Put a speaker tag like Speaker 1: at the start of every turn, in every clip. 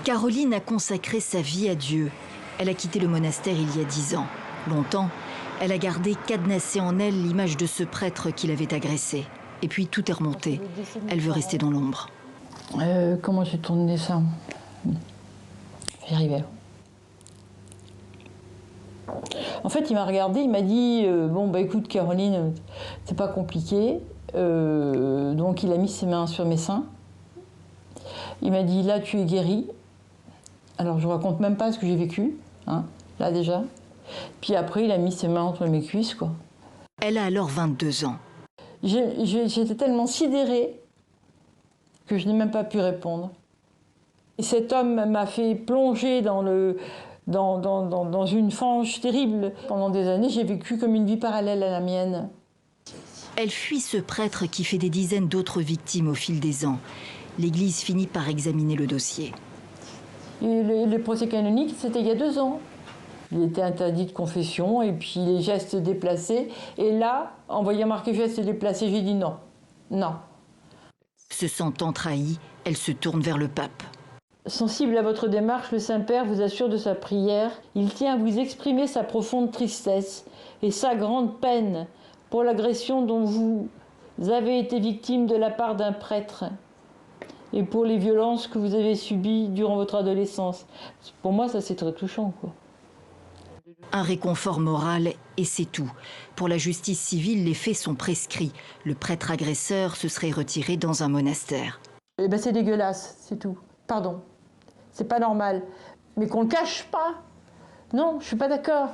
Speaker 1: Caroline a consacré sa vie à Dieu. Elle a quitté le monastère il y a 10 ans. Longtemps, elle a gardé cadenassée en elle l'image de ce prêtre qui l'avait agressée. Et puis tout est remonté. Elle veut rester dans l'ombre.
Speaker 2: Comment j'ai tourné ça? J'y arrivais. En fait, il m'a regardé, il m'a dit bon, bah écoute, Caroline, c'est pas compliqué. Donc, il a mis ses mains sur mes seins. Il m'a dit là, tu es guérie. Alors, je raconte même pas ce que j'ai vécu, hein, là déjà. Puis après, il a mis ses mains entre mes cuisses, quoi.
Speaker 1: Elle a alors 22 ans.
Speaker 2: J'étais tellement sidérée que je n'ai même pas pu répondre. Et cet homme m'a fait plonger dans une fange terrible. Pendant des années, j'ai vécu comme une vie parallèle à la mienne.
Speaker 1: Elle fuit ce prêtre qui fait des dizaines d'autres victimes au fil des ans. L'Église finit par examiner le dossier.
Speaker 2: Et le procès canonique, c'était il y a 2 ans. Il était interdit de confession et puis les gestes déplacés. Et là, en voyant marqué gestes déplacés, j'ai dit non. Non.
Speaker 1: Se sentant trahie, elle se tourne vers le pape.
Speaker 2: Sensible à votre démarche, le Saint-Père vous assure de sa prière. Il tient à vous exprimer sa profonde tristesse et sa grande peine pour l'agression dont vous avez été victime de la part d'un prêtre et pour les violences que vous avez subies durant votre adolescence. Pour moi, ça c'est très touchant, quoi.
Speaker 1: Un réconfort moral et c'est tout. Pour la justice civile, les faits sont prescrits. Le prêtre agresseur se serait retiré dans un monastère.
Speaker 2: Eh ben c'est dégueulasse, c'est tout. Pardon. C'est pas normal. Mais qu'on le cache pas. Non, je suis pas d'accord.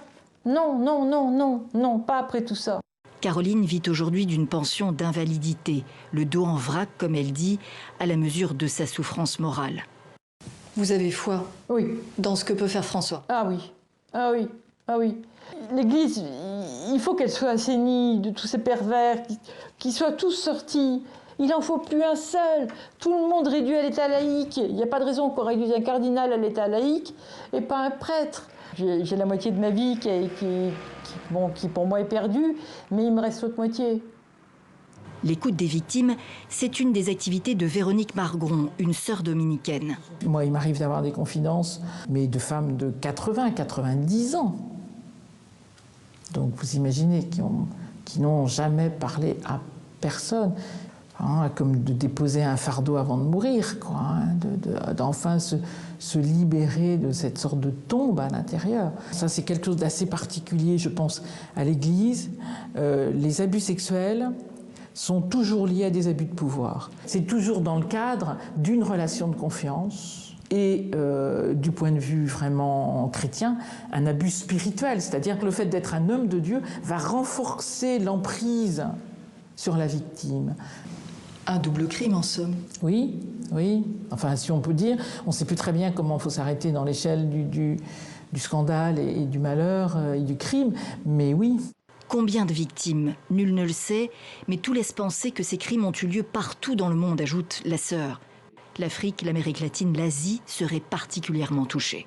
Speaker 2: Non, non, non, non, non, pas après tout ça.
Speaker 1: Caroline vit aujourd'hui d'une pension d'invalidité, le dos en vrac, comme elle dit, à la mesure de sa souffrance morale.
Speaker 3: Vous avez foi
Speaker 2: Oui.
Speaker 3: dans ce que peut faire François?
Speaker 2: Ah oui, ah oui, ah oui. L'Église, il faut qu'elle soit assainie de tous ces pervers, qu'ils soient tous sortis. Il n'en faut plus un seul. Tout le monde réduit à l'état laïque. Il n'y a pas de raison qu'on réduise un cardinal à l'état laïque et pas un prêtre. J'ai la moitié de ma vie qui pour moi est perdue, mais il me reste l'autre moitié.
Speaker 1: L'écoute des victimes, c'est une des activités de Véronique Margron, une sœur dominicaine.
Speaker 4: Moi, il m'arrive d'avoir des confidences, mais de femmes de 80, 90 ans. Donc vous imaginez, qui n'ont jamais parlé à personne. Hein, comme de déposer un fardeau avant de mourir, quoi, hein, d'enfin se libérer de cette sorte de tombe à l'intérieur. Ça, c'est quelque chose d'assez particulier, je pense, à l'Église. Les abus sexuels sont toujours liés à des abus de pouvoir. C'est toujours dans le cadre d'une relation de confiance et, du point de vue vraiment chrétien, un abus spirituel. C'est-à-dire que le fait d'être un homme de Dieu va renforcer l'emprise sur la victime.
Speaker 3: Un double crime, en somme.
Speaker 4: Oui, oui. Enfin, si on peut dire, on ne sait plus très bien comment il faut s'arrêter dans l'échelle du scandale et du malheur et du crime, mais oui.
Speaker 1: Combien de victimes? Nul ne le sait, mais tout laisse penser que ces crimes ont eu lieu partout dans le monde, ajoute la sœur. L'Afrique, l'Amérique latine, l'Asie seraient particulièrement touchées.